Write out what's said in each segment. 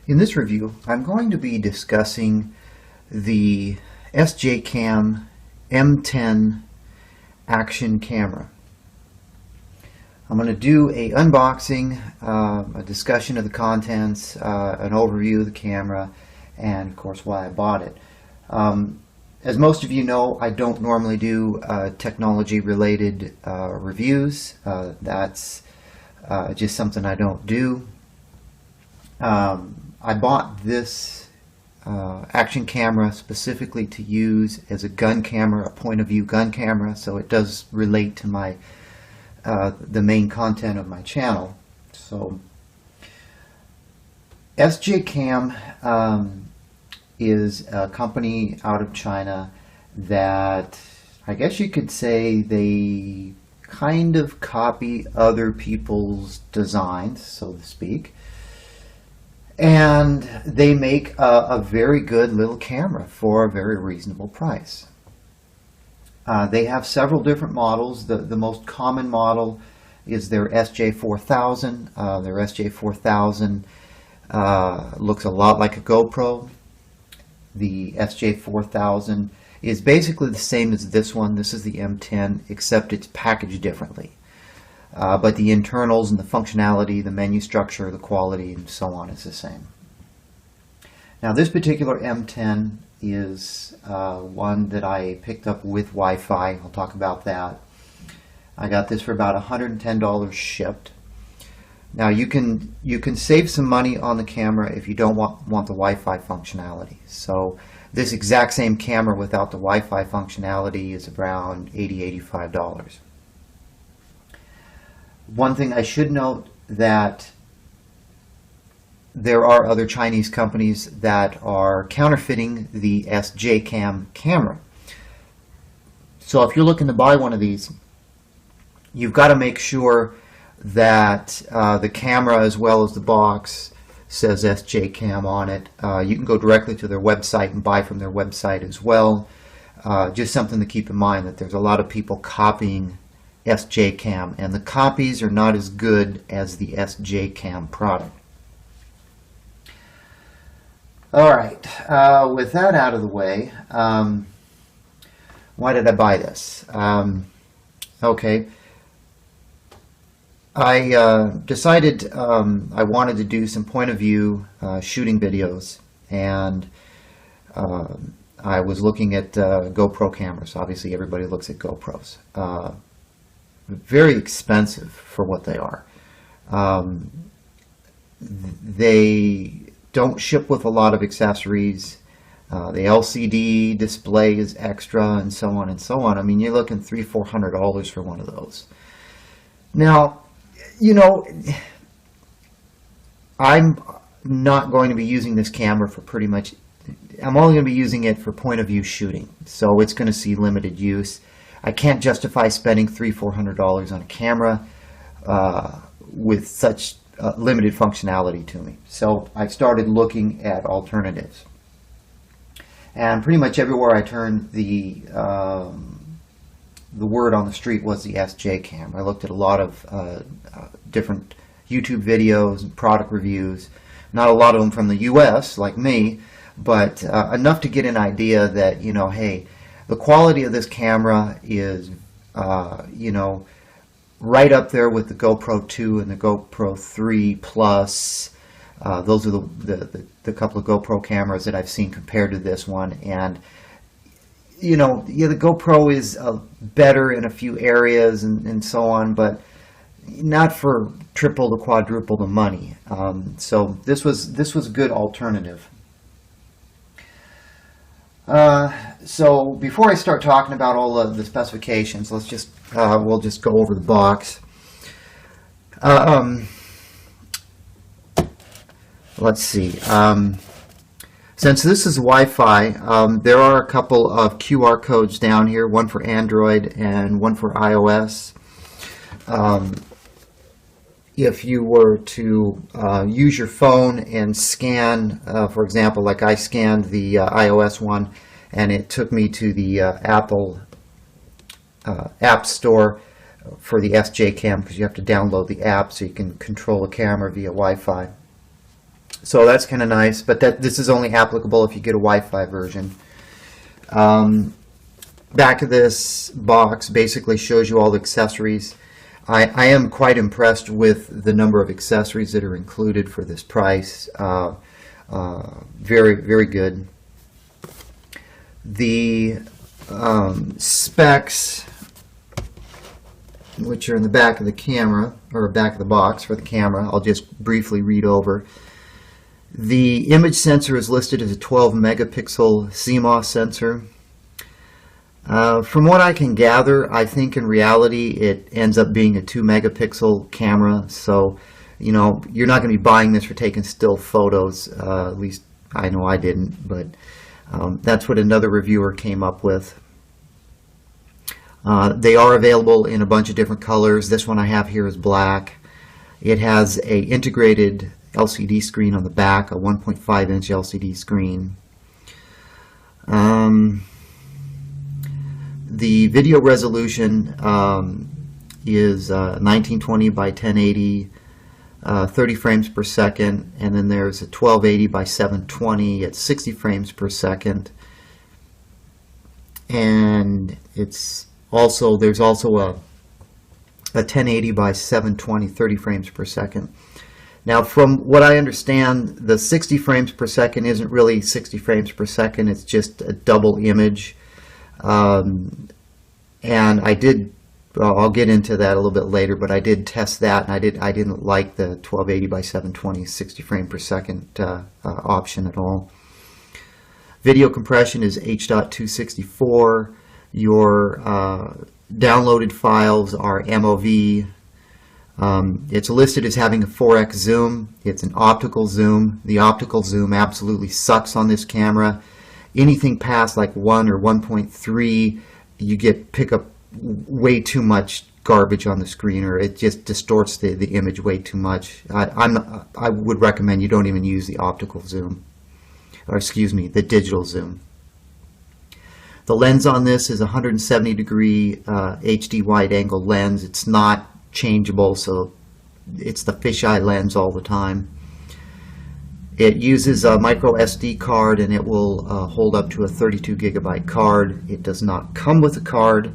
In this review, I'm going to be discussing the SJCAM M10 action camera. I'm going to do an unboxing, a discussion of the contents, an overview of the camera, and of course why I bought it. As most of you know, I don't normally do technology-related reviews. That's just something I don't do. I bought this action camera specifically to use as a gun camera, a point-of-view gun camera, so it does relate to my the main content of my channel. So SJCAM is a company out of China that I guess you could say they kind of copy other people's designs, so to speak. And they make a very good little camera for a very reasonable price. They have several different models. The most common model is their SJ4000. Their SJ4000 looks a lot like a GoPro. The SJ4000 is basically the same as this one. This is the M10, except it's packaged differently. But the internals and the functionality, the menu structure, the quality, and so on is the same. Now this particular M10 is one that I picked up with Wi-Fi. I'll talk about that. I got this for about $110 shipped. Now you can save some money on the camera if you don't want the Wi-Fi functionality. So this exact same camera without the Wi-Fi functionality is around $80–85. One thing I should note that there are other Chinese companies that are counterfeiting the SJCAM camera. So if you're looking to buy one of these, you've got to make sure that the camera as well as the box says SJCAM on it. You can go directly to their website and buy from their website as well. Just something to keep in mind, that there's a lot of people copying SJCAM, and the copies are not as good as the SJCAM product. Alright, with that out of the way, why did I buy this? Okay, I decided I wanted to do some point-of-view shooting videos, and I was looking at GoPro cameras. Obviously everybody looks at GoPros. Very expensive for what they are. They don't ship with a lot of accessories. The LCD display is extra, and so on and so on. I mean, you're looking $300–400 for one of those. Now, you know, I'm not going to be using this camera for pretty much, I'm only going to be using it for point-of-view shooting, so it's going to see limited use. I can't justify spending $300–400 on a camera with such limited functionality to me. So I started looking at alternatives. And pretty much everywhere I turned, the word on the street was the SJCAM. I looked at a lot of different YouTube videos and product reviews. Not a lot of them from the US, like me, but enough to get an idea that, you know, hey, the quality of this camera is, you know, right up there with the GoPro 2 and the GoPro 3 Plus. Those are the couple of GoPro cameras that I've seen compared to this one. And, you know, yeah, the GoPro is better in a few areas and so on, but not for triple to quadruple the money. So this was a good alternative. So before I start talking about all of the specifications, let's just we'll just go over the box. Let's see. Since this is Wi-Fi, there are a couple of QR codes down here, one for Android and one for iOS. If you were to use your phone and scan, for example, like I scanned the iOS one, and it took me to the Apple App Store for the SJCAM, because you have to download the app so you can control the camera via Wi-Fi. So that's kind of nice, but this is only applicable if you get a Wi-Fi version. Back of this box basically shows you all the accessories. I am quite impressed with the number of accessories that are included for this price. Very, very good. The specs, which are in the back of the camera, or back of the box for the camera, I'll just briefly read over. The image sensor is listed as a 12 megapixel CMOS sensor. From what I can gather, I think in reality it ends up being a 2 megapixel camera, so you know, you're not going to be buying this for taking still photos. At least I know I didn't, but that's what another reviewer came up with. They are available in a bunch of different colors. This one I have here is black. It has a integrated LCD screen on the back, a 1.5 inch LCD screen. The video resolution is 1920 by 1080, 30 frames per second, and then there's a 1280 by 720 at 60 frames per second. And there's also a 1080 by 720, 30 frames per second. Now, from what I understand, the 60 frames per second isn't really 60 frames per second, it's just a double image. And I'll get into that a little bit later, but I did test that, and I didn't like the 1280 by 720 60 frame per second option at all. Video compression is H.264. Your downloaded files are MOV. It's listed as having a 4x zoom. It's an optical zoom. The optical zoom absolutely sucks on this camera. Anything past like 1 or 1.3, you pick up way too much garbage on the screen, or it just distorts the image way too much. I would recommend you don't even use the optical zoom, or excuse me, the digital zoom. The lens on this is a 170 degree HD wide angle lens. It's not changeable, so it's the fisheye lens all the time. It uses a micro SD card, and it will hold up to a 32 gigabyte card. It does not come with a card.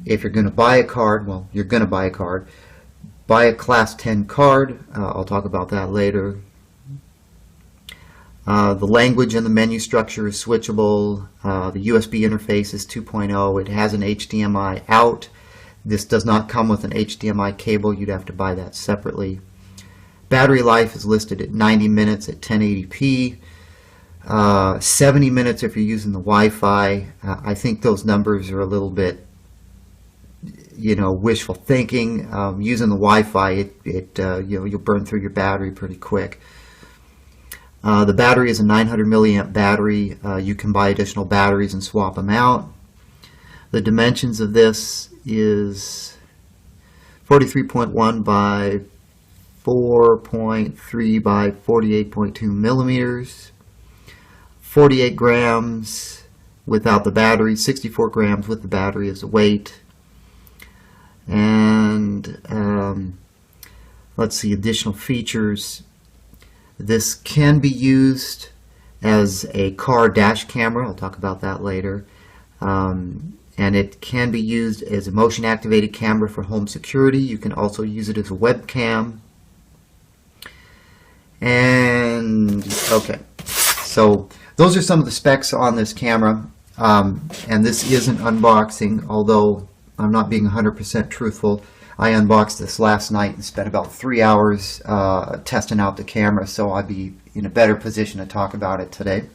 If you're going to buy a card, well, you're going to buy a card. Buy a Class 10 card. I'll talk about that later. The language and the menu structure is switchable. The USB interface is 2.0. It has an HDMI out. This does not come with an HDMI cable. You'd have to buy that separately. Battery life is listed at 90 minutes at 1080p. 70 minutes if you're using the Wi-Fi. I think those numbers are a little bit, wishful thinking. Using the Wi-Fi, you'll burn through your battery pretty quick. The battery is a 900 milliamp battery. You can buy additional batteries and swap them out. The dimensions of this is 43.1 by 4.3 by 48.2 millimeters. 48 grams without the battery, 64 grams with the battery as a weight. And let's see, additional features. This can be used as a car dash camera. I'll talk about that later. And it can be used as a motion activated camera for home security. You can also use it as a webcam. And okay, so those are some of the specs on this camera. And this is an unboxing, although I'm not being 100% truthful. I unboxed this last night and spent about 3 hours testing out the camera, so I'd be in a better position to talk about it today.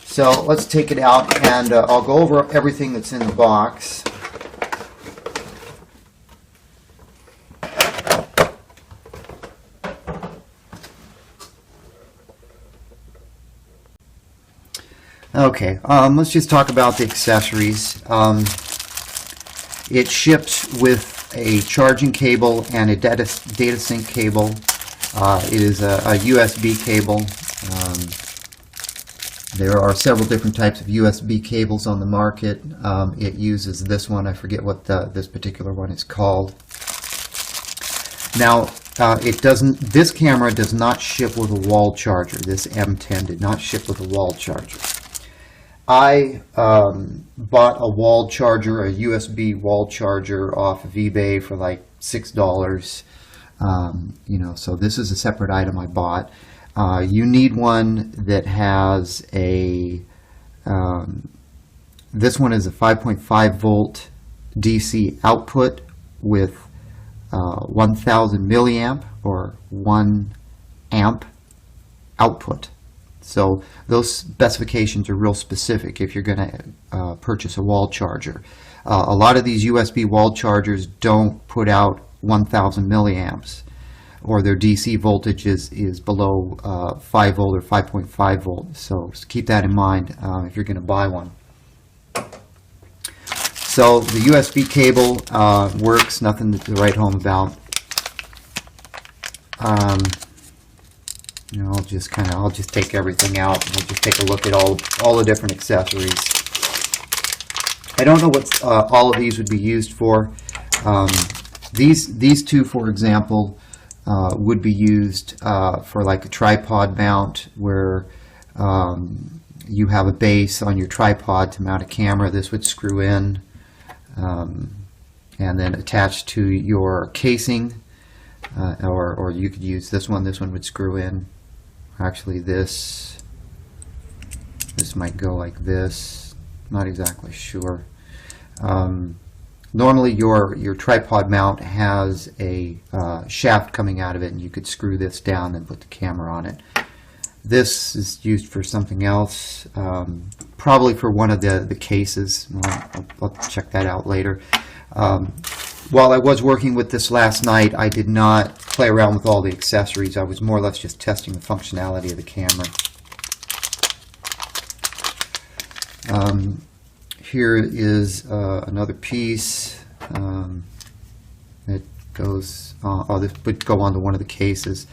So let's take it out, and I'll go over everything that's in the box. Okay, let's just talk about the accessories. It ships with a charging cable and a data sync cable. It is a USB cable. There are several different types of USB cables on the market. It uses this one. I forget what this particular one is called. Now, it doesn't. This camera does not ship with a wall charger. This M10 did not ship with a wall charger. I bought a wall charger, a USB wall charger off of eBay for like $6. So this is a separate item I bought. You need one that has a, this one is a 5.5 volt DC output with 1000 milliamp or 1 amp output. So those specifications are real specific if you're going to purchase a wall charger. A lot of these USB wall chargers don't put out 1000 milliamps, or their DC voltage is below 5 volt or 5.5 volt. So just keep that in mind if you're going to buy one. So the USB cable works, nothing to write home about. I'll just take everything out and we'll just take a look at all the different accessories. I don't know what all of these would be used for. These two, for example, would be used for like a tripod mount where you have a base on your tripod to mount a camera. This would screw in and then attach to your casing, or you could use this one. This one would screw in. Actually, this might go like this. Not exactly sure. Normally, your tripod mount has a shaft coming out of it, and you could screw this down and put the camera on it. This is used for something else, probably for one of the cases. I'll check that out later. While I was working with this last night, I did not play around with all the accessories. I was more or less just testing the functionality of the camera. Here is another piece. It goes, this would go onto one of the cases.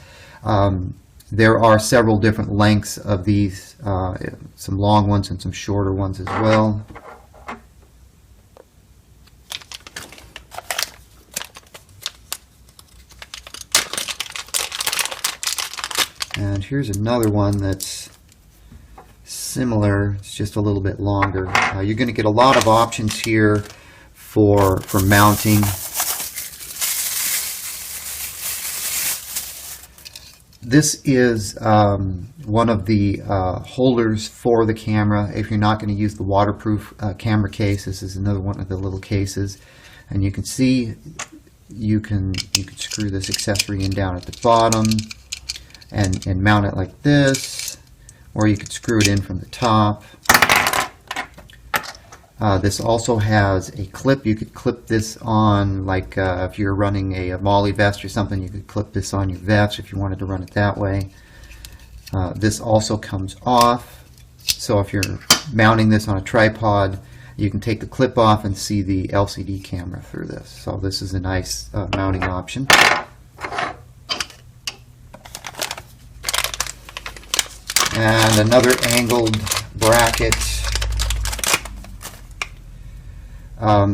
There are several different lengths of these, some long ones and some shorter ones as well. And here's another one that's similar, it's just a little bit longer. You're going to get a lot of options here for mounting. This is one of the holders for the camera. If you're not going to use the waterproof camera case, this is another one of the little cases. And you can see you can screw this accessory in down at the bottom and mount it like this, or you could screw it in from the top. This also has a clip. You could clip this on, like if you're running a MOLLE vest or something, you could clip this on your vest if you wanted to run it that way. This also comes off, so if you're mounting this on a tripod, you can take the clip off and see the LCD camera through this. So this is a nice mounting option. And another angled bracket.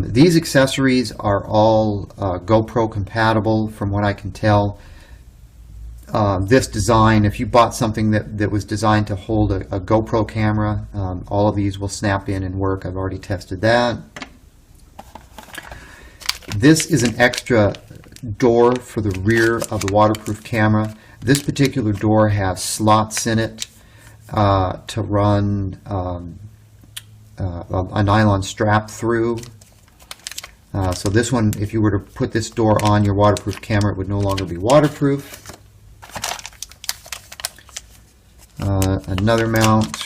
These accessories are all GoPro compatible from what I can tell. This design, if you bought something that was designed to hold a GoPro camera, all of these will snap in and work. I've already tested that. This is an extra door for the rear of the waterproof camera. This particular door has slots in it to run a nylon strap through. So this one, if you were to put this door on your waterproof camera, it would no longer be waterproof. Another mount.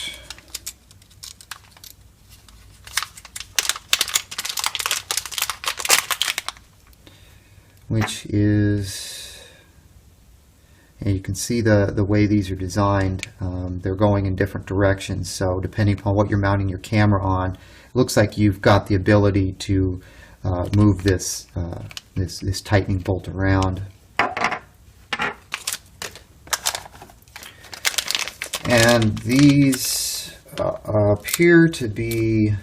Which is, and you can see the way these are designed. They're going in different directions, so depending upon what you're mounting your camera on, it looks like you've got the ability to move this this tightening bolt around. And these appear to be,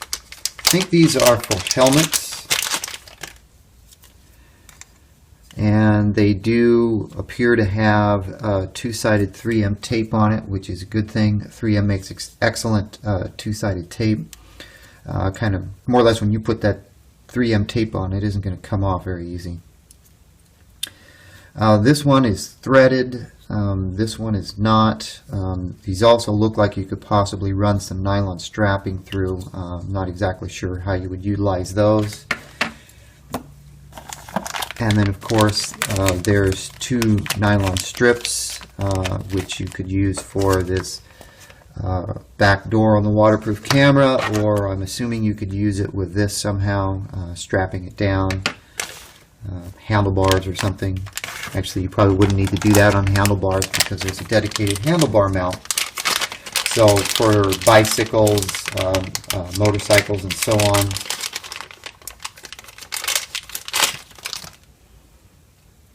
I think these are for helmets. and they do appear to have two-sided 3M tape on it, which is a good thing. 3M makes excellent two-sided tape. Kind of more or less when you put that 3M tape on, it isn't going to come off very easy. This one is threaded. This one is not. These also look like you could possibly run some nylon strapping through. Not exactly sure how you would utilize those. And then of course there's two nylon strips which you could use for this back door on the waterproof camera, or I'm assuming you could use it with this somehow, strapping it down, handlebars or something. Actually, you probably wouldn't need to do that on handlebars because there's a dedicated handlebar mount. So for bicycles, motorcycles, and so on.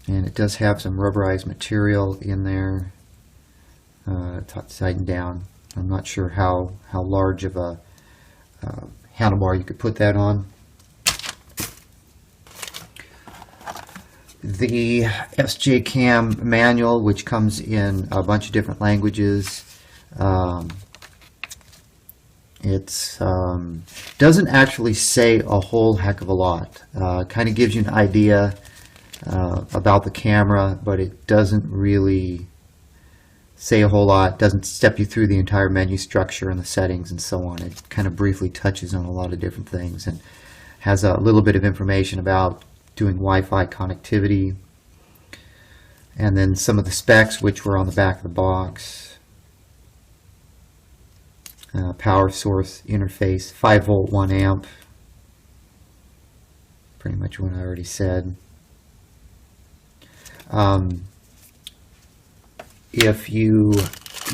And it does have some rubberized material in there, top, side, and down. I'm not sure how large of a handlebar you could put that on. The SJCAM manual, which comes in a bunch of different languages, it doesn't actually say a whole heck of a lot. Kind of gives you an idea about the camera, but it doesn't really say a whole lot. Doesn't step you through the entire menu structure and the settings and so on. It kind of briefly touches on a lot of different things and has a little bit of information about doing Wi-Fi connectivity, and then some of the specs which were on the back of the box. Power source interface, 5 volt 1 amp, pretty much what I already said. If you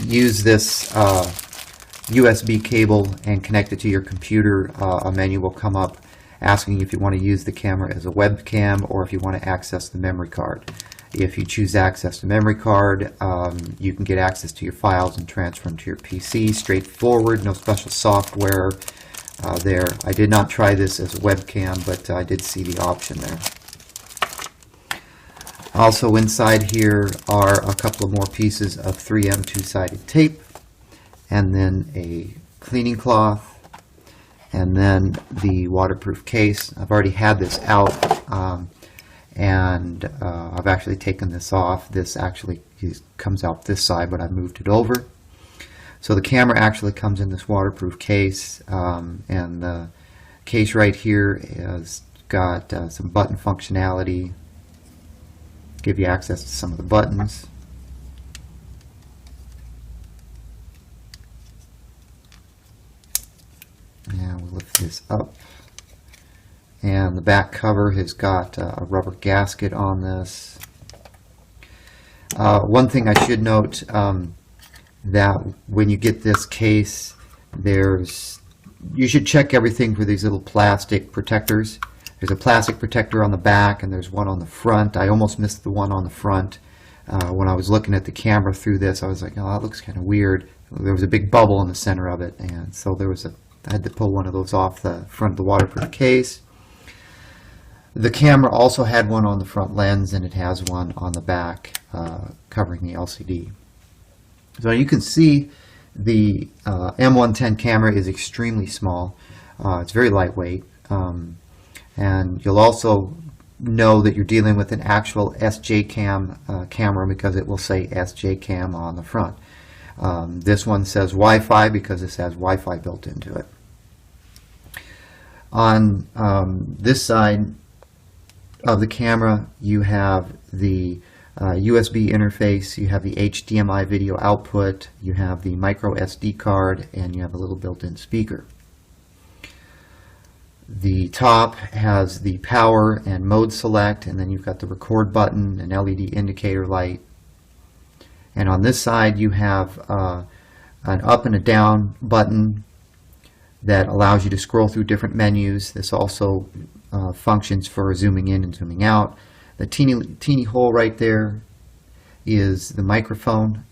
use this USB cable and connect it to your computer, a menu will come up asking if you want to use the camera as a webcam or if you want to access the memory card. If you choose access to memory card, you can get access to your files and transfer them to your PC. Straightforward, no special software there. I did not try this as a webcam, but I did see the option there. Also inside here are a couple of more pieces of 3M two-sided tape, and then a cleaning cloth, and then the waterproof case. I've already had this out, and I've actually taken this off. This actually comes out this side, but I've moved it over. So the camera actually comes in this waterproof case, and the case right here has got some button functionality, give you access to some of the buttons. Now we'll lift this up, and the back cover has got a rubber gasket on this. One thing I should note, that when you get this case, you should check everything for these little plastic protectors. There's a plastic protector on the back and there's one on the front. I almost missed the one on the front. When I was looking at the camera through this, I was like, oh, that looks kind of weird. There was a big bubble in the center of it, and so I had to pull one of those off the front of the waterproof case. The camera also had one on the front lens, and it has one on the back covering the LCD. So you can see the M10 camera is extremely small. It's very lightweight. And you'll also know that you're dealing with an actual SJCAM camera because it will say SJCAM on the front. This one says Wi-Fi because this has Wi-Fi built into it. On this side of the camera, you have the USB interface, you have the HDMI video output, you have the micro SD card, and you have a little built-in speaker. The top has the power and mode select, and then you've got the record button, an LED indicator light. And on this side you have an up and a down button that allows you to scroll through different menus. This also functions for zooming in and zooming out. The teeny hole right there is the microphone,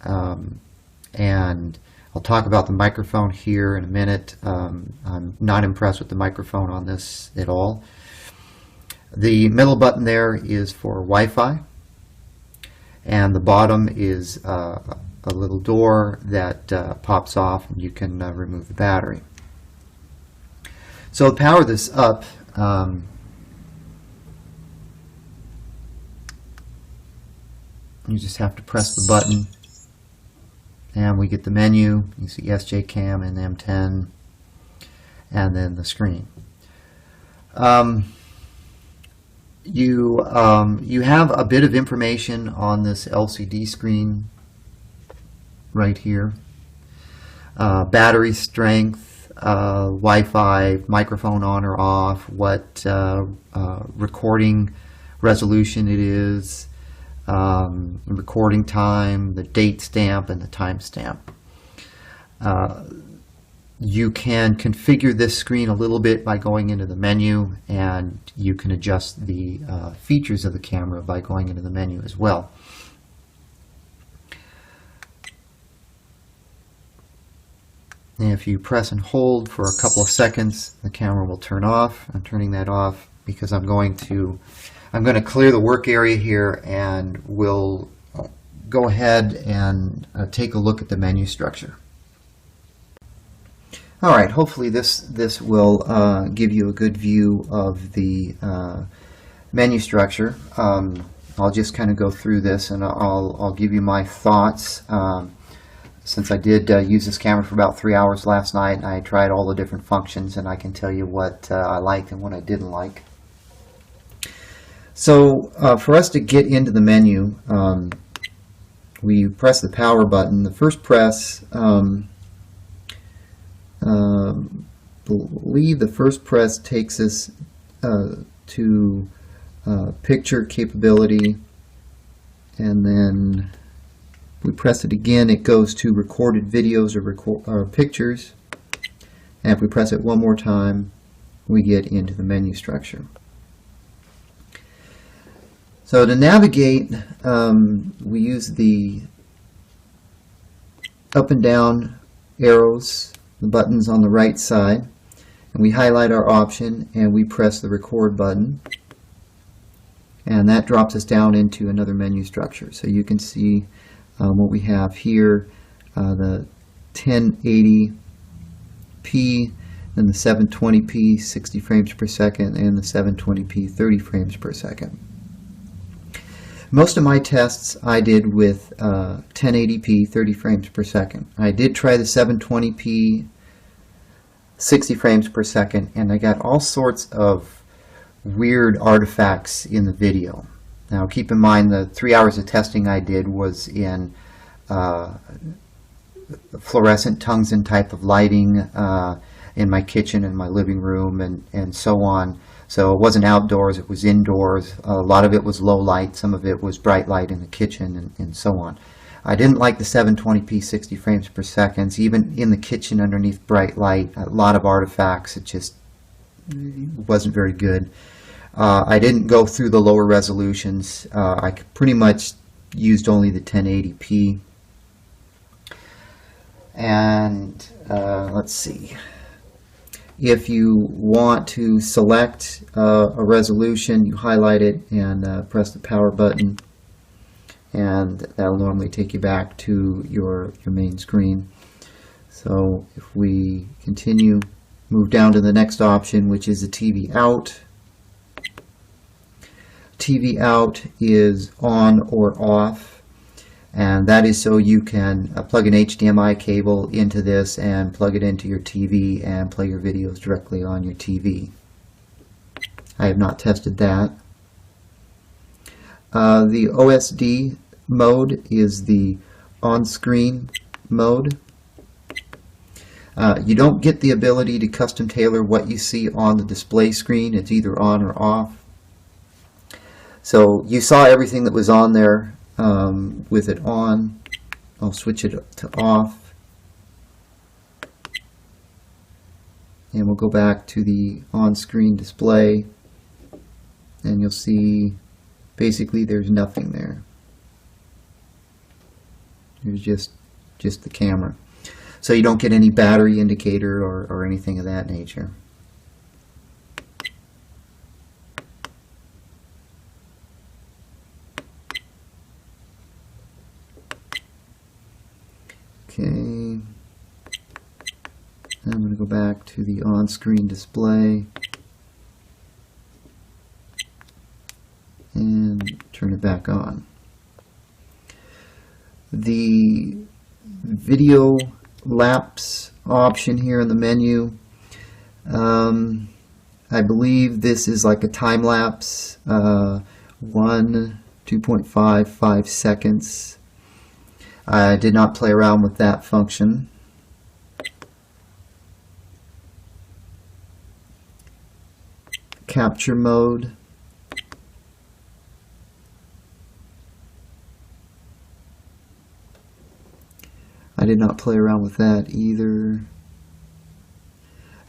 and I'll talk about the microphone here in a minute. I'm not impressed with the microphone on this at all. The middle button there is for Wi-Fi, and the bottom is a little door that pops off, and you can remove the battery. So to power this up, you just have to press the button, and we get the menu. You see SJCAM and M10, and then the screen. You have a bit of information on this LCD screen right here. Battery strength, Wi-Fi, microphone on or off, what recording resolution it is, recording time, the date stamp, and the time stamp. You can configure this screen a little bit by going into the menu, and you can adjust the features of the camera by going into the menu as well. And if you press and hold for a couple of seconds, the camera will turn off. I'm turning that off because I'm going to clear the work area here, and we'll go ahead and take a look at the menu structure. All right, hopefully this will give you a good view of the menu structure. I'll just kind of go through this, and I'll give you my thoughts. Since I did use this camera for about 3 hours last night, and I tried all the different functions, and I can tell you what I liked and what I didn't like. So for us to get into the menu, we press the power button. The first press, believe the first press takes us to picture capability, and then we press it again, it goes to recorded videos or pictures, and if we press it one more time, we get into the menu structure. So to navigate, we use the up and down arrows, the buttons on the right side, and we highlight our option and we press the record button, and that drops us down into another menu structure. So you can see what we have here, the 1080p, then the 720p 60 frames per second, and the 720p 30 frames per second. Most of my tests I did with 1080p 30 frames per second. I did try the 720p 60 frames per second, and I got all sorts of weird artifacts in the video. Now keep in mind the 3 hours of testing I did was in fluorescent tungsten type of lighting in my kitchen and my living room and so on. So it wasn't outdoors, it was indoors. A lot of it was low light, some of it was bright light in the kitchen, and so on. I didn't like the 720p 60 frames per second. Even in the kitchen underneath bright light, a lot of artifacts. It just wasn't very good. I didn't go through the lower resolutions. I pretty much used only the 1080p. And let's see. If you want to select a resolution, you highlight it and press the power button, and that'll normally take you back to your main screen. So if we continue, move down to the next option, which is the TV out. TV out is on or off, and that is so you can plug an HDMI cable into this and plug it into your TV and play your videos directly on your TV. I have not tested that. The OSD mode is the on-screen mode. You don't get the ability to custom tailor what you see on the display screen. It's either on or off. So you saw everything that was on there with it on. I'll switch it to off, and we'll go back to the on-screen display, and you'll see basically there's nothing there. There's just the camera. So you don't get any battery indicator or anything of that nature. Okay, I'm going to go back to the on-screen display and turn it back on. The video lapse option here in the menu, I believe this is like a time lapse, 2.5, 5 seconds. I did not play around with that function. Capture mode. I did not play around with that either.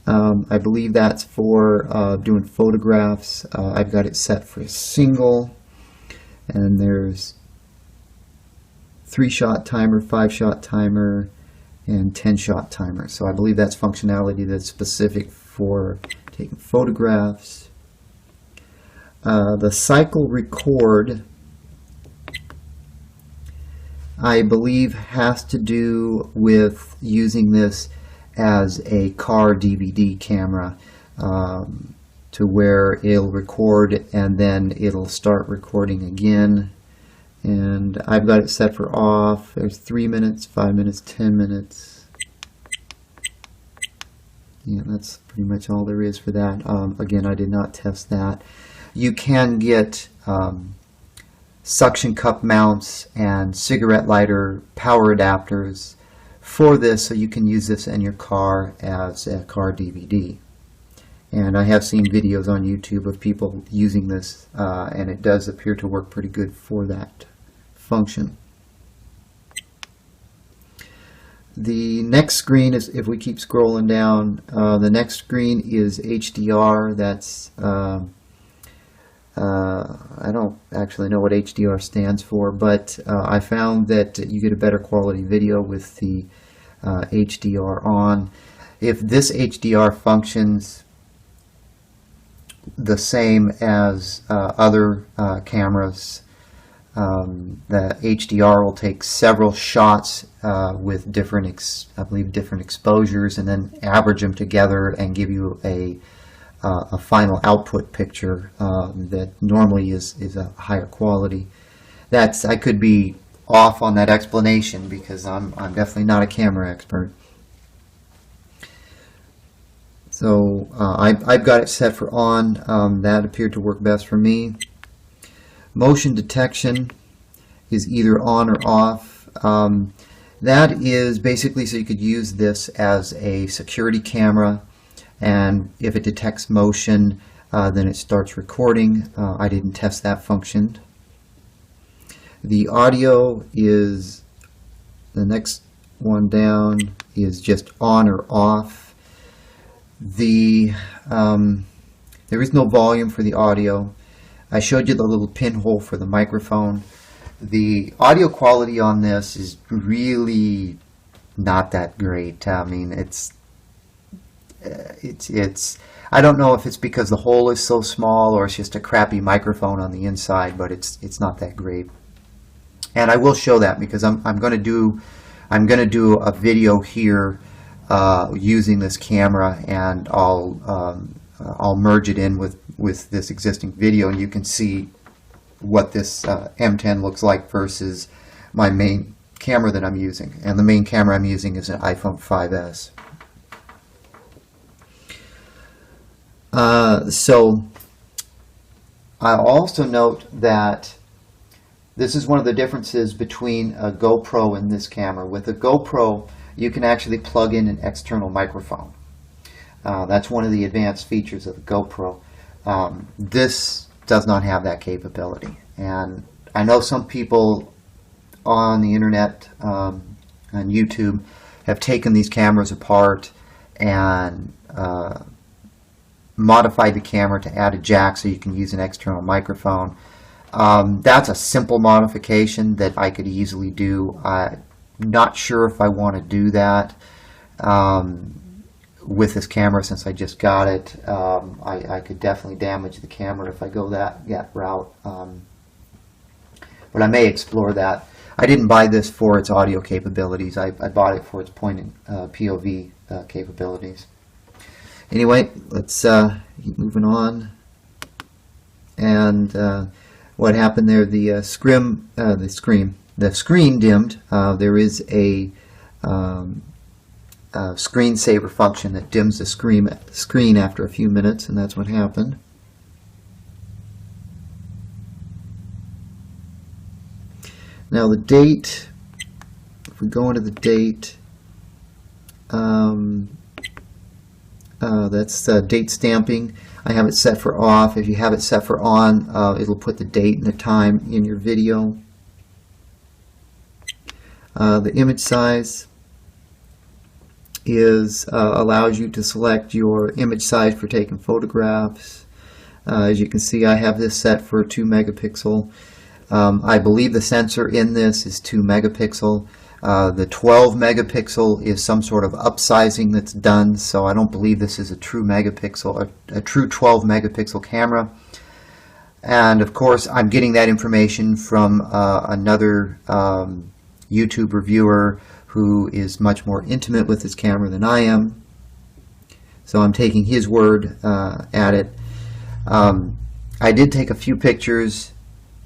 I believe that's for doing photographs. I've got it set for single, and there's 3-shot timer, 5-shot timer, and 10-shot timer. So I believe that's functionality that's specific for taking photographs. The cycle record, I believe, has to do with using this as a car DVD camera, to where it'll record and then it'll start recording again. And I've got it set for off. There's 3 minutes, 5 minutes, 10 minutes. Yeah, that's pretty much all there is for that. Again, I did not test that. You can get suction cup mounts and cigarette lighter power adapters for this, so you can use this in your car as a car DVD. And I have seen videos on YouTube of people using this, and it does appear to work pretty good for that function. The next screen is, if we keep scrolling down, the next screen is HDR. That's I don't actually know what HDR stands for, but I found that you get a better quality video with the HDR on. If this HDR functions the same as other cameras, the HDR will take several shots with different, I believe, different exposures, and then average them together and give you a final output picture that normally is a higher quality. I could be off on that explanation because I'm definitely not a camera expert. So I've got it set for on. That appeared to work best for me. Motion detection is either on or off. That is basically so you could use this as a security camera, and if it detects motion, then it starts recording. I didn't test that function. The audio is, the next one down, is just on or off. There is no volume for the audio. I showed you the little pinhole for the microphone. The audio quality on this is really not that great. I mean, it's I don't know if it's because the hole is so small or it's just a crappy microphone on the inside, but it's not that great. And I will show that because I'm going to do a video here using this camera, and I'll merge it in with this existing video, and you can see what this M10 looks like versus my main camera that I'm using. And the main camera I'm using is an iPhone 5S. So I'll also note that this is one of the differences between a GoPro and this camera. With a GoPro, you can actually plug in an external microphone. That's one of the advanced features of the GoPro. This does not have that capability. And I know some people on the internet, on YouTube, have taken these cameras apart and modified the camera to add a jack so you can use an external microphone. That's a simple modification that I could easily do. I'm not sure if I want to do that with this camera since I just got it. I could definitely damage the camera if I go that route, but I may explore that. I didn't buy this for its audio capabilities. I bought it for its point and POV capabilities. Anyway, let's keep moving on. And what happened there? The screen dimmed. There is a screensaver function that dims the screen after a few minutes, and that's what happened. Now the date, if we go into the date, that's date stamping. I have it set for off. If you have it set for on, it'll put the date and the time in your video. The image size is allows you to select your image size for taking photographs. As you can see, I have this set for 2 megapixel. I believe the sensor in this is 2 megapixel. The 12 megapixel is some sort of upsizing that's done, so I don't believe this is a true megapixel, a true 12 megapixel camera. And of course, I'm getting that information from another YouTube reviewer who is much more intimate with his camera than I am. So I'm taking his word at it. I did take a few pictures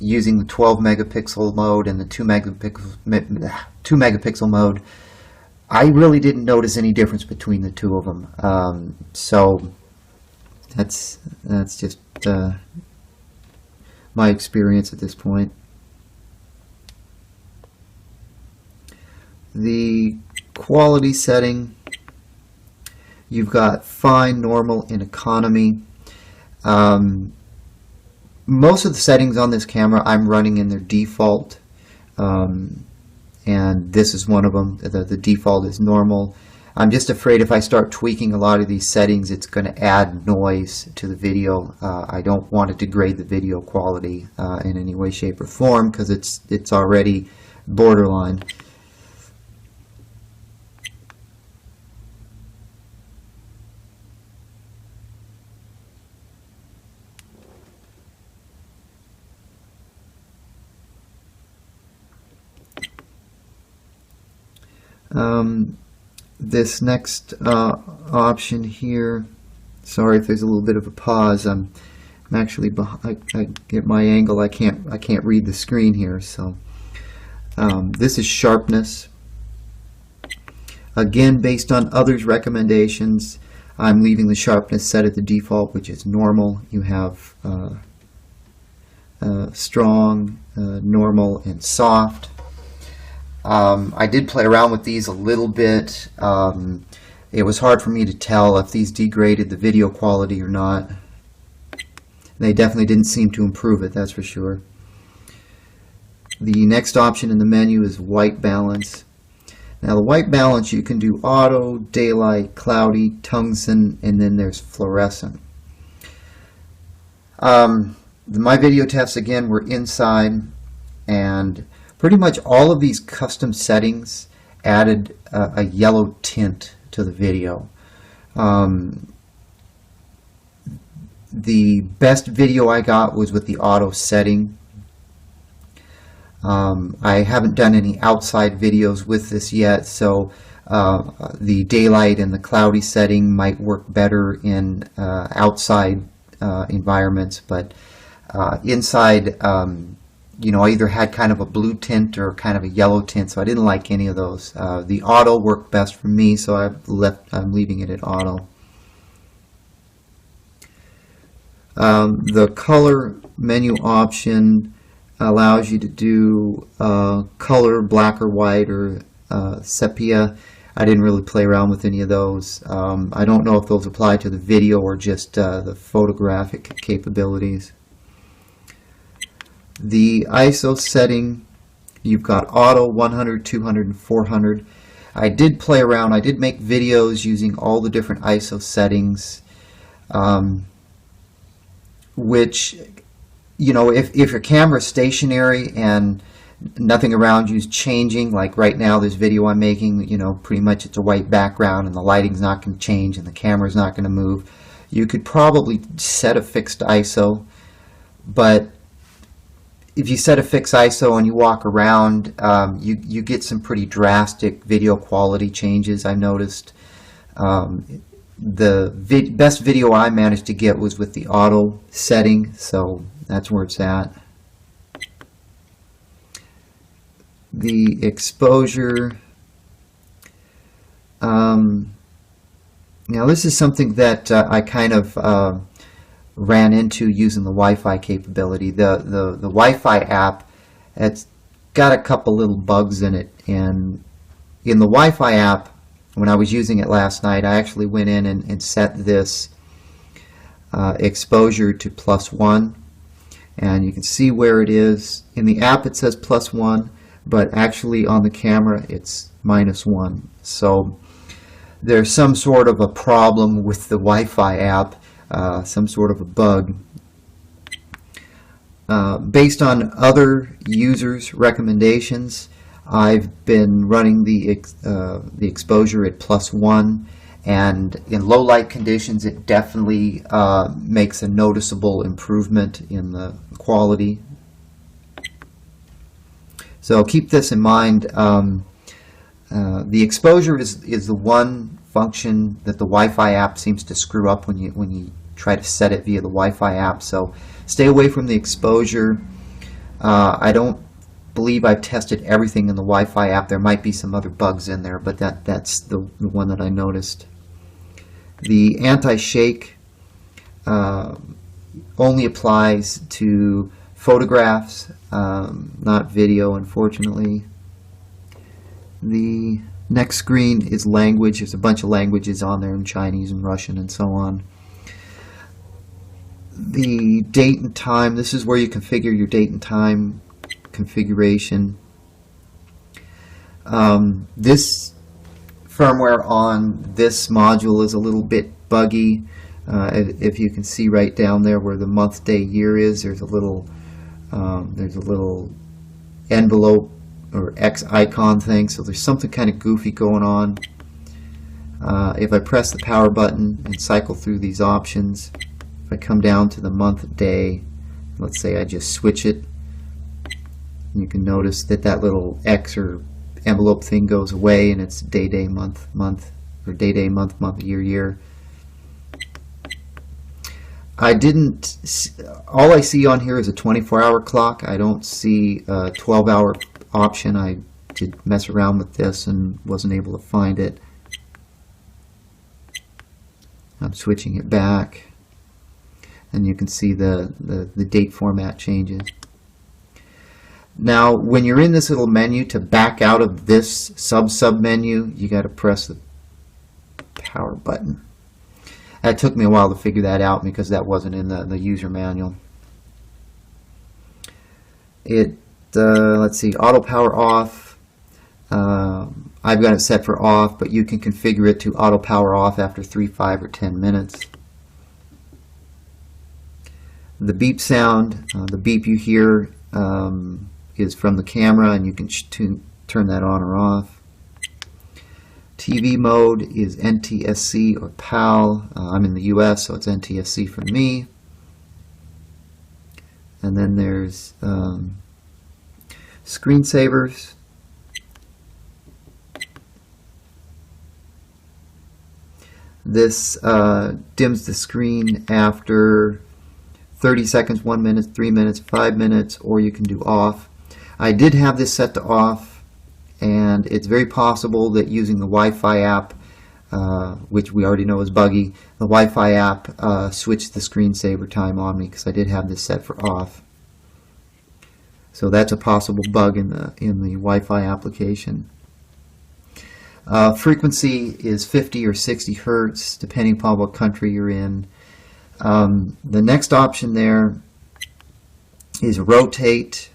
using the 12 megapixel mode and the 2 megapixel mode. I really didn't notice any difference between the two of them. So that's just my experience at this point. The quality setting, you've got fine, normal, and economy. Most of the settings on this camera I'm running in their default, and this is one of them. The default is normal. I'm just afraid if I start tweaking a lot of these settings, it's going to add noise to the video. I don't want to degrade the video quality in any way, shape, or form, because it's already borderline. This next option here, sorry if there's a little bit of a pause. I'm actually I get my angle. I can't read the screen here. So this is sharpness. Again, based on others' recommendations, I'm leaving the sharpness set at the default, which is normal. You have strong, normal, and soft. I did play around with these a little bit. It was hard for me to tell if these degraded the video quality or not. They definitely didn't seem to improve it, that's for sure. The next option in the menu is white balance. Now the white balance, you can do auto, daylight, cloudy, tungsten, and then there's fluorescent. My video tests again were inside, and pretty much all of these custom settings added a yellow tint to the video. The best video I got was with the auto setting. I haven't done any outside videos with this yet, so the daylight and the cloudy setting might work better in outside environments, but inside, you know, I either had kind of a blue tint or kind of a yellow tint, so I didn't like any of those. The auto worked best for me, so I'm leaving it at auto. The color menu option allows you to do color, black or white, or sepia. I didn't really play around with any of those. I don't know if those apply to the video or just the photographic capabilities. The ISO setting, you've got auto, 100, 200, and 400. I did play around. I did make videos using all the different ISO settings, which, you know, if your camera is stationary and nothing around you is changing, like right now this video I'm making, you know, pretty much it's a white background and the lighting's not going to change and the camera's not going to move, you could probably set a fixed ISO, but if you set a fixed ISO and you walk around, you get some pretty drastic video quality changes. I noticed the best video I managed to get was with the auto setting, so that's where it's at. The exposure. Now this is something that I kind of ran into using the Wi-Fi capability. The Wi-Fi app, it's got a couple little bugs in it, and in the Wi-Fi app, when I was using it last night, I actually went in and set this exposure to +1, and you can see where it is. In the app it says +1, but actually on the camera it's -1. So there's some sort of a problem with the Wi-Fi app, some sort of a bug. Based on other users' recommendations, I've been running the exposure at +1, and in low light conditions it definitely makes a noticeable improvement in the quality. So keep this in mind. The exposure is the one function that the Wi-Fi app seems to screw up when you try to set it via the Wi-Fi app. So stay away from the exposure. I don't believe I've tested everything in the Wi-Fi app. There might be some other bugs in there, but that's the one that I noticed. The anti-shake only applies to photographs, not video, unfortunately. The next screen is language. There's a bunch of languages on there in Chinese and Russian and so on. The date and time, this is where you configure your date and time configuration. This firmware on this module is a little bit buggy. If you can see right down there where the month, day, year is, there's a little envelope or X icon thing, so there's something kind of goofy going on. If I press the power button and cycle through these options, if I come down to the month, day, let's say I just switch it, you can notice that that little X or envelope thing goes away, and it's day, day, month, month, or day, day, month, month, year, year. All I see on here is a 24-hour clock. I don't see a 12-hour option. I did mess around with this and wasn't able to find it. I'm switching it back, and you can see the date format changes. Now, when you're in this little menu, to back out of this sub menu, you got to press the power button. It took me a while to figure that out because that wasn't in the user manual. Let's see, auto power off. I've got it set for off, but you can configure it to auto power off after 3, 5, or 10 minutes. The beep sound, the beep you hear is from the camera, and you can turn that on or off. TV mode is NTSC or PAL. I'm in the US, so it's NTSC for me. And then there's screensavers. This dims the screen after 30 seconds, 1 minute, 3 minutes, 5 minutes, or you can do off. I did have this set to off, and it's very possible that using the Wi-Fi app, which we already know is buggy, the Wi-Fi app switched the screensaver time on me because I did have this set for off. So that's a possible bug in the Wi-Fi application. Frequency is 50 or 60 Hertz, depending upon what country you're in. The next option there is rotate,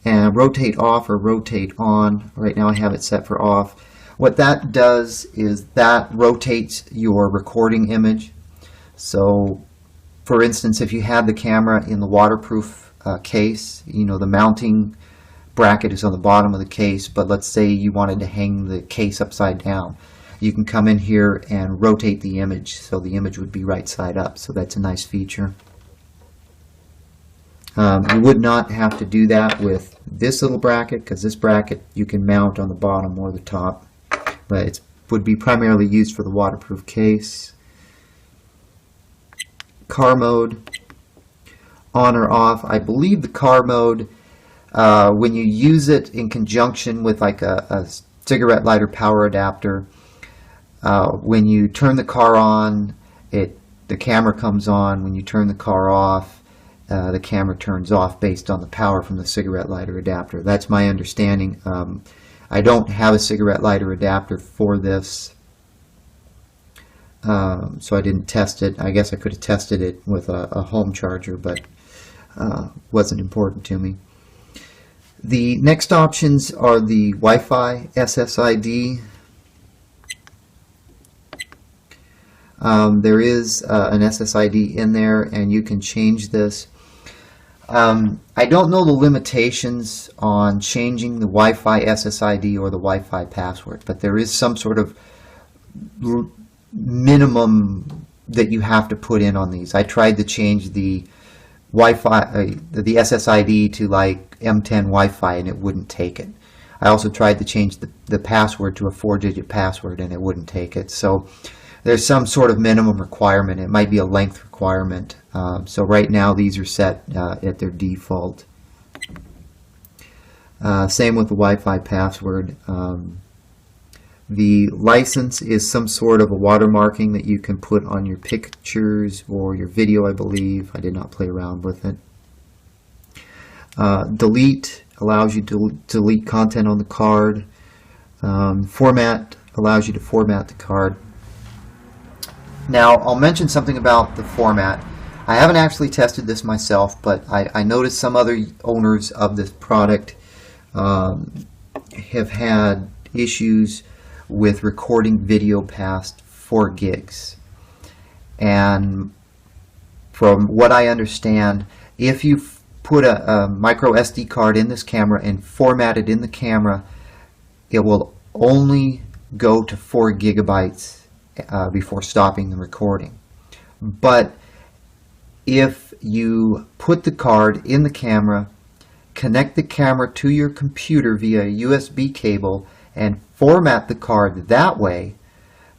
and rotate off or rotate on. Right now I have it set for off. What that does is that rotates your recording image. So for instance, if you had the camera in the waterproof case, you know, the mounting bracket is on the bottom of the case, but let's say you wanted to hang the case upside down. You can come in here and rotate the image so the image would be right side up. So that's a nice feature. You would not have to do that with this little bracket, because this bracket you can mount on the bottom or the top, but it would be primarily used for the waterproof case. Car mode, on or off. I believe the car mode, when you use it in conjunction with like a cigarette lighter power adapter, when you turn the car on, the camera comes on. When you turn the car off, the camera turns off based on the power from the cigarette lighter adapter. That's my understanding. I don't have a cigarette lighter adapter for this, so I didn't test it. I guess I could have tested it with a home charger, but wasn't important to me. The next options are the Wi-Fi SSID. There is an SSID in there, and you can change this. I don't know the limitations on changing the Wi-Fi SSID or the Wi-Fi password, but there is some sort of minimum that you have to put in on these. I tried to change the Wi-Fi, the SSID to like M10 Wi-Fi, and it wouldn't take it. I also tried to change the password to a 4-digit password, and it wouldn't take it. So there's some sort of minimum requirement. It might be a length requirement. So right now these are set at their default. Same with the Wi-Fi password. The license is some sort of a watermarking that you can put on your pictures or your video, I believe. I did not play around with it. Delete allows you to delete content on the card. Format allows you to format the card. Now, I'll mention something about the format. I haven't actually tested this myself, but I noticed some other owners of this product have had issues with recording video past 4 gigs. And from what I understand, if you put a micro SD card in this camera and format it in the camera, it will only go to 4 gigabytes before stopping the recording. But if you put the card in the camera, connect the camera to your computer via a USB cable, and format the card that way,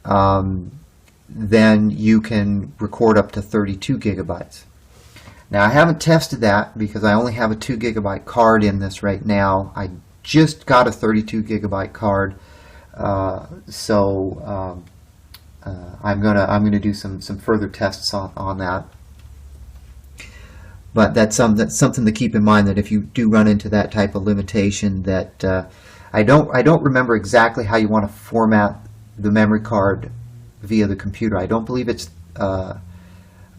then you can record up to 32 gigabytes. Now, I haven't tested that because I only have a 2 gigabyte card in this right now. I just got a 32 gigabyte card, so I'm gonna do some further tests on that. But that's something to keep in mind, that if you do run into that type of limitation, that I don't remember exactly how you want to format the memory card via the computer. I don't believe it's FAT.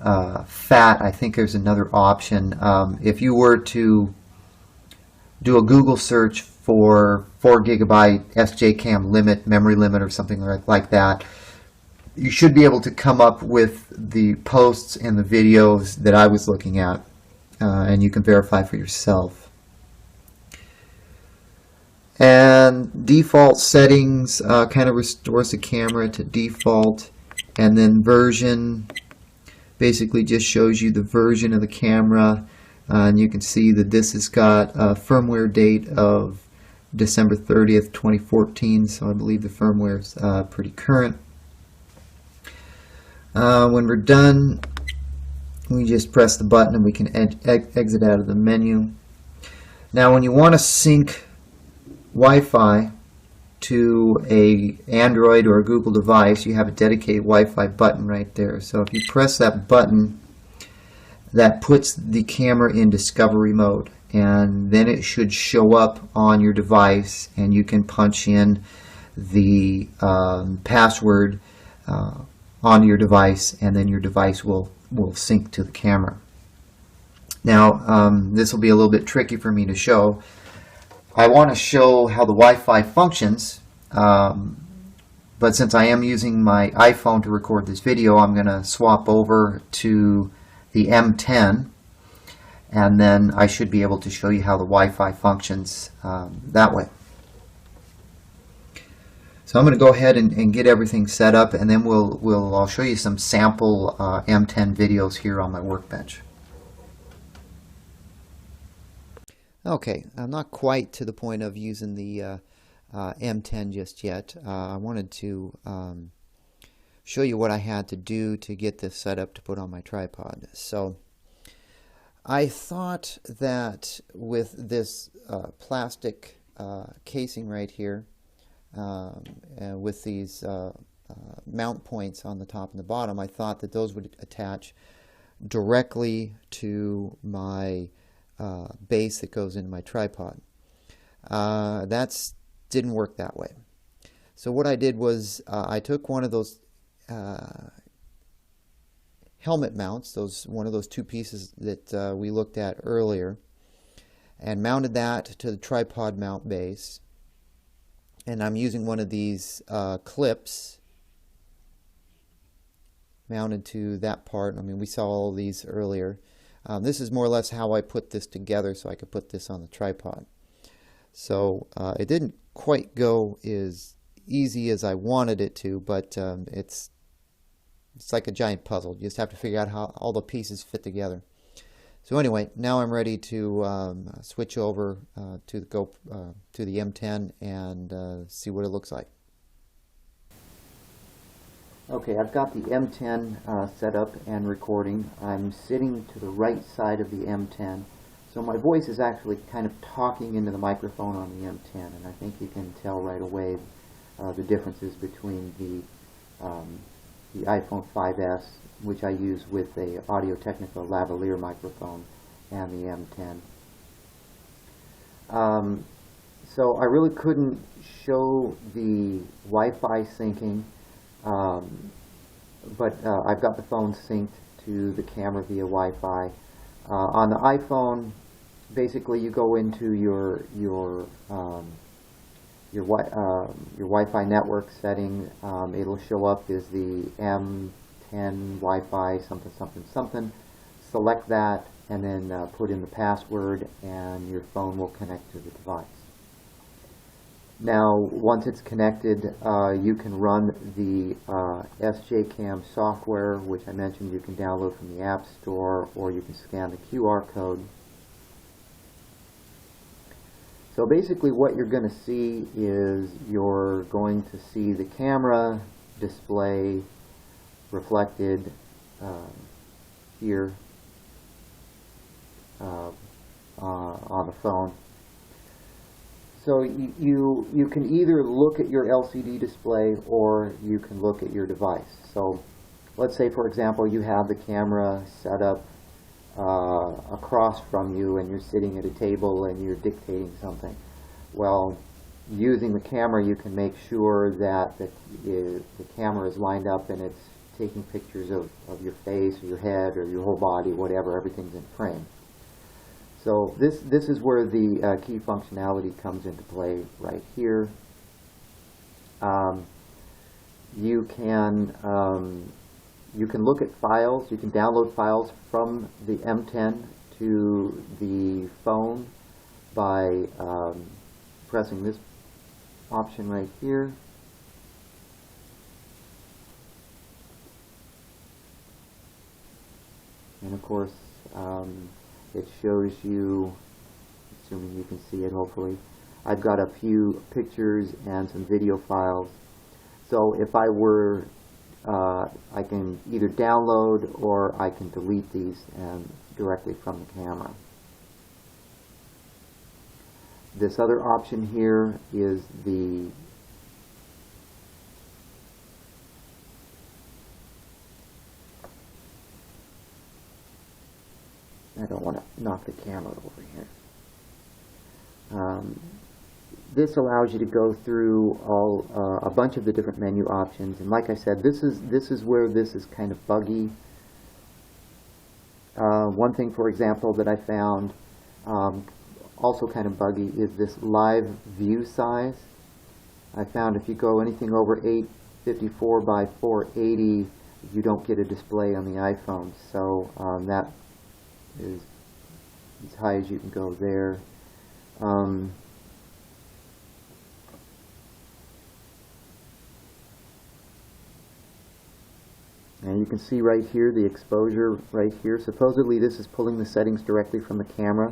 I think there's another option. If you were to do a Google search for 4 gigabyte SJCAM memory limit or something like that, you should be able to come up with the posts and the videos that I was looking at, and you can verify for yourself. And default settings kind of restores the camera to default, and then version basically just shows you the version of the camera, and you can see that this has got a firmware date of December 30th, 2014, so I believe the firmware is pretty current. When we're done, we just press the button and we can exit out of the menu. Now, when you want to sync Wi-Fi to a Android or a Google device, you have a dedicated Wi-Fi button right there. So if you press that button, that puts the camera in discovery mode, and then it should show up on your device, and you can punch in the password onto your device, and then your device will sync to the camera. Now, this will be a little bit tricky for me to show. I want to show how the Wi-Fi functions, but since I am using my iPhone to record this video, I'm going to swap over to the M10, and then I should be able to show you how the Wi-Fi functions that way. So I'm going to go ahead and get everything set up, and then I'll show you some sample M10 videos here on my workbench. Okay, I'm not quite to the point of using the M10 just yet. I wanted to show you what I had to do to get this set up to put on my tripod. So I thought that with this plastic casing right here, with these mount points on the top and the bottom, I thought that those would attach directly to my base that goes into my tripod. That didn't work that way. So what I did was I took one of those helmet mounts, one of those two pieces that we looked at earlier, and mounted that to the tripod mount base. And I'm using one of these clips mounted to that part. I mean, we saw all these earlier. This is more or less how I put this together so I could put this on the tripod. So it didn't quite go as easy as I wanted it to, but it's like a giant puzzle. You just have to figure out how all the pieces fit together. So anyway, now I'm ready to switch over to the M10 and see what it looks like. Okay, I've got the M10 set up and recording. I'm sitting to the right side of the M10, so my voice is actually kind of talking into the microphone on the M10, and I think you can tell right away the differences between the iPhone 5S, which I use with a Audio-Technica lavalier microphone, and the M10. So I really couldn't show the Wi-Fi syncing, but I've got the phone synced to the camera via Wi-Fi. On the iPhone, basically you go into your Wi-Fi network setting. It'll show up as the M10 Wi-Fi something something something. Select that and then put in the password, and your phone will connect to the device. Now, once it's connected, you can run the SJCAM software, which I mentioned you can download from the App Store, or you can scan the QR code. So basically what you're going to see is you're going to see the camera display reflected here on the phone. So you can either look at your LCD display or you can look at your device. So let's say, for example, you have the camera set up across from you and you're sitting at a table and you're dictating something. Well, using the camera you can make sure that the camera is lined up and it's taking pictures of your face or your head or your whole body, whatever, everything's in frame. So this is where the key functionality comes into play right here. You can look at files. You can download files from the M10 to the phone by pressing this option right here. And of course, it shows you, assuming you can see it hopefully, I've got a few pictures and some video files. So if I were, I can either download or I can delete these directly from the camera. This other option here is the I don't want to knock the camera over here. This allows you to go through a bunch of the different menu options, and like I said, this is where this is kind of buggy. One thing, for example, that I found also kind of buggy is this live view size. I found if you go anything over 854 by 480, you don't get a display on the iPhone. So that is as high as you can go there. And you can see right here the exposure right here. Supposedly this is pulling the settings directly from the camera.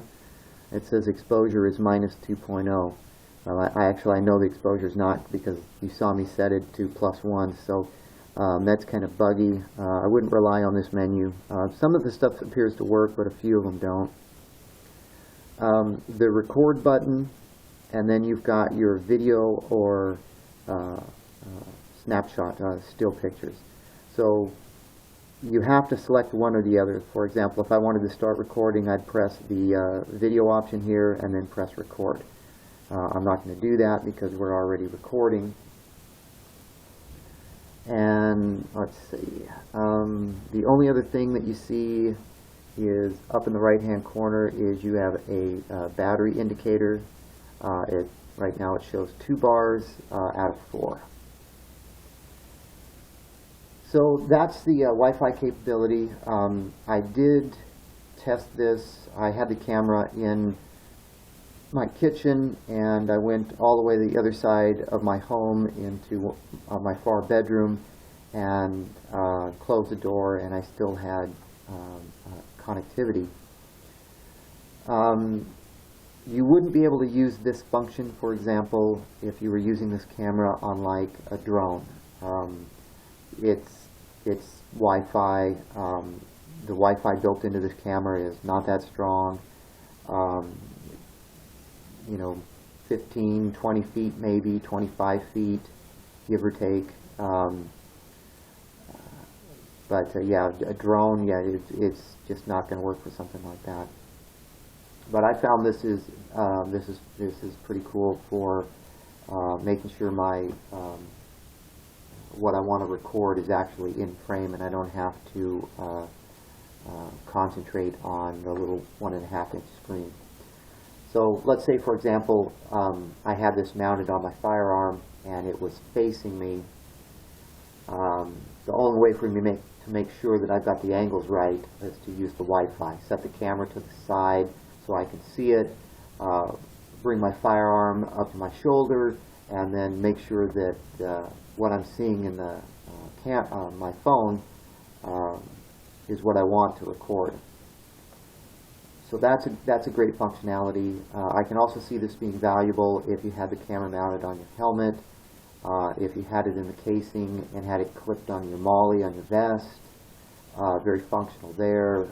It says exposure is minus 2.0. I know the exposure is not, because you saw me set it to +1, so that's kind of buggy. I wouldn't rely on this menu. Some of the stuff appears to work, but a few of them don't. The record button, and then you've got your video or snapshot, still pictures. So you have to select one or the other. For example, if I wanted to start recording, I'd press the video option here and then press record. I'm not going to do that because we're already recording. And let's see, the only other thing that you see is up in the right hand corner is you have a battery indicator. Right now it shows 2 bars out of 4. So that's the Wi-Fi capability. I did test this. I had the camera in my kitchen, and I went all the way to the other side of my home into my far bedroom and closed the door, and I still had connectivity. You wouldn't be able to use this function, for example, if you were using this camera on like a drone. It's Wi-Fi. The Wi-Fi built into this camera is not that strong. 15, 20 feet, maybe 25 feet, give or take. Yeah, a drone, yeah, it's just not going to work for something like that. But I found this is pretty cool for making sure my what I want to record is actually in frame, and I don't have to concentrate on the little 1.5-inch screen. So let's say, for example, I had this mounted on my firearm and it was facing me. The only way for me to make sure that I've got the angles right is to use the Wi-Fi. Set the camera to the side so I can see it, bring my firearm up to my shoulder, and then make sure that what I'm seeing in the my phone is what I want to record. So that's a great functionality. I can also see this being valuable if you had the camera mounted on your helmet, if you had it in the casing and had it clipped on your MOLLE on your vest. Very functional there.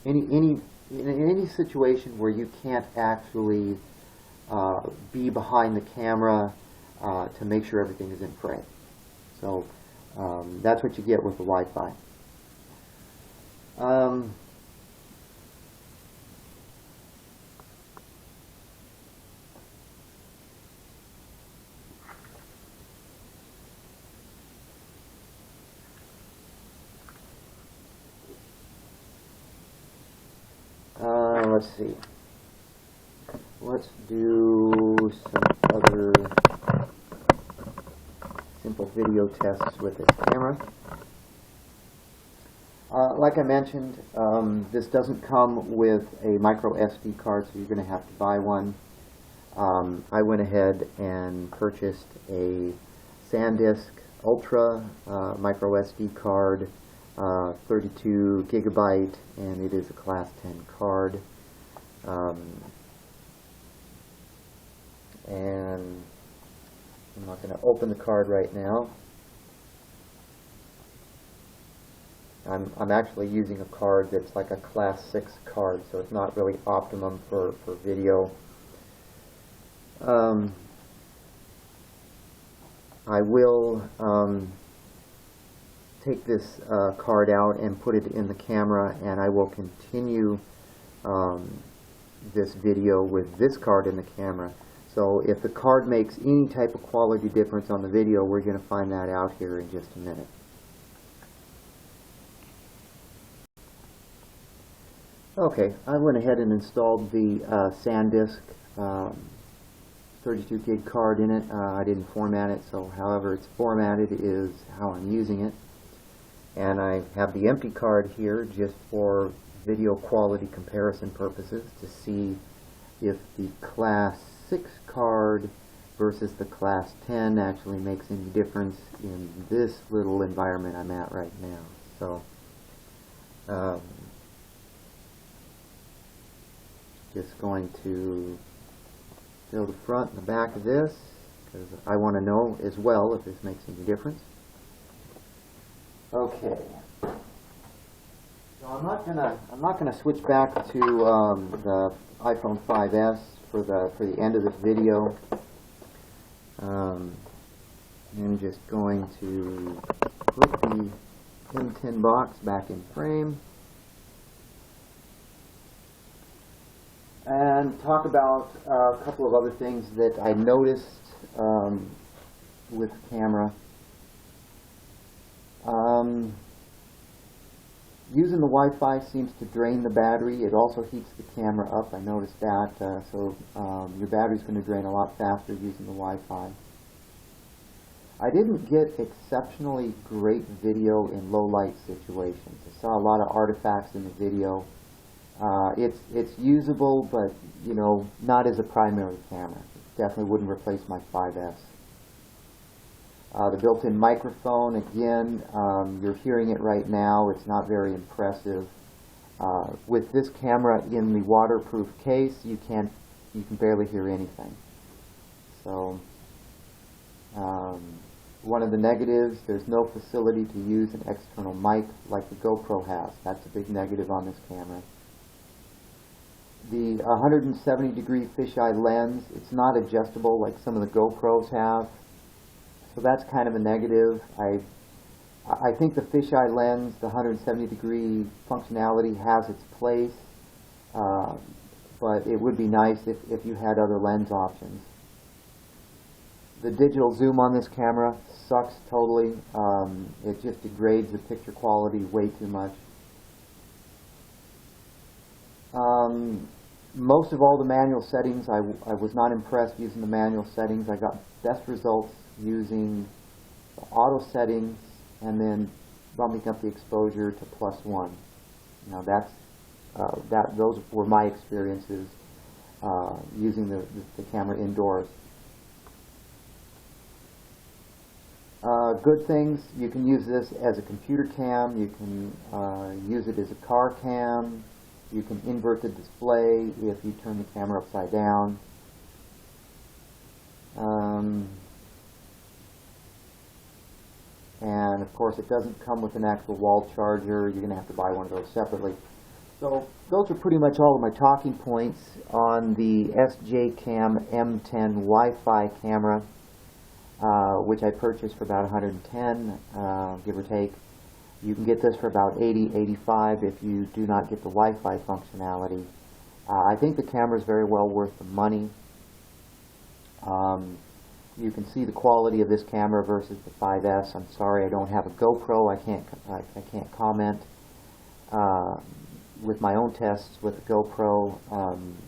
In any situation where you can't actually be behind the camera to make sure everything is in frame. So that's what you get with the Wi-Fi. Let's see. Let's do some other simple video tests with this camera. Like I mentioned, this doesn't come with a micro SD card, so you're going to have to buy one. I went ahead and purchased a SanDisk Ultra micro SD card, 32 gigabyte, and it is a Class 10 card. And I'm not going to open the card right now. I'm actually using a card that's like a Class 6 card, so it's not really optimum for video. I will take this card out and put it in the camera, and I will continue this video with this card in the camera. So if the card makes any type of quality difference on the video, we're going to find that out here in just a minute. Okay, I went ahead and installed the SanDisk 32 gig card in it. I didn't format it, so however it's formatted is how I'm using it. And I have the empty card here just for video quality comparison purposes to see if the Class 6 card versus the Class 10 actually makes any difference in this little environment I'm at right now. So Just going to fill the front and the back of this, because I want to know as well if this makes any difference. Okay. So I'm not gonna switch back to the iPhone 5S for the end of this video. I'm just going to put the M10 box back in frame and talk about a couple of other things that I noticed with the camera. Using the Wi-Fi seems to drain the battery. It also heats the camera up. I noticed that. So your battery's going to drain a lot faster using the Wi-Fi. I didn't get exceptionally great video in low light situations. I saw a lot of artifacts in the video. It's usable, but you know, not as a primary camera. Definitely wouldn't replace my 5S. The built-in microphone, again, you're hearing it right now. It's not very impressive. With this camera in the waterproof case, you can barely hear anything. So one of the negatives, there's no facility to use an external mic like the GoPro has. That's a big negative on this camera. The 170-degree fisheye lens, it's not adjustable like some of the GoPros have. So that's kind of a negative. I think the fisheye lens, the 170-degree functionality has its place, but it would be nice if you had other lens options. The digital zoom on this camera sucks totally. It just degrades the picture quality way too much. Most of all the manual settings, I was not impressed using the manual settings. I got best results using the auto settings and then bumping up the exposure to +1. Now those were my experiences using the camera indoors. Good things, you can use this as a computer cam, you can use it as a car cam, you can invert the display if you turn the camera upside down. And of course it doesn't come with an actual wall charger. You're going to have to buy one of those separately. So those are pretty much all of my talking points on the SJCAM M10 Wi-Fi camera, which I purchased for about $110, give or take. You can get this for about $80, $85 if you do not get the Wi-Fi functionality. I think the camera is very well worth the money. You can see the quality of this camera versus the 5S. I'm sorry I don't have a GoPro. I can't comment. With my own tests with the GoPro,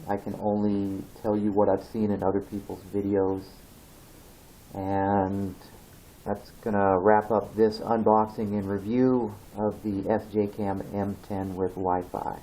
I can only tell you what I've seen in other people's videos. And that's going to wrap up this unboxing and review of the SJCAM M10 with Wi-Fi.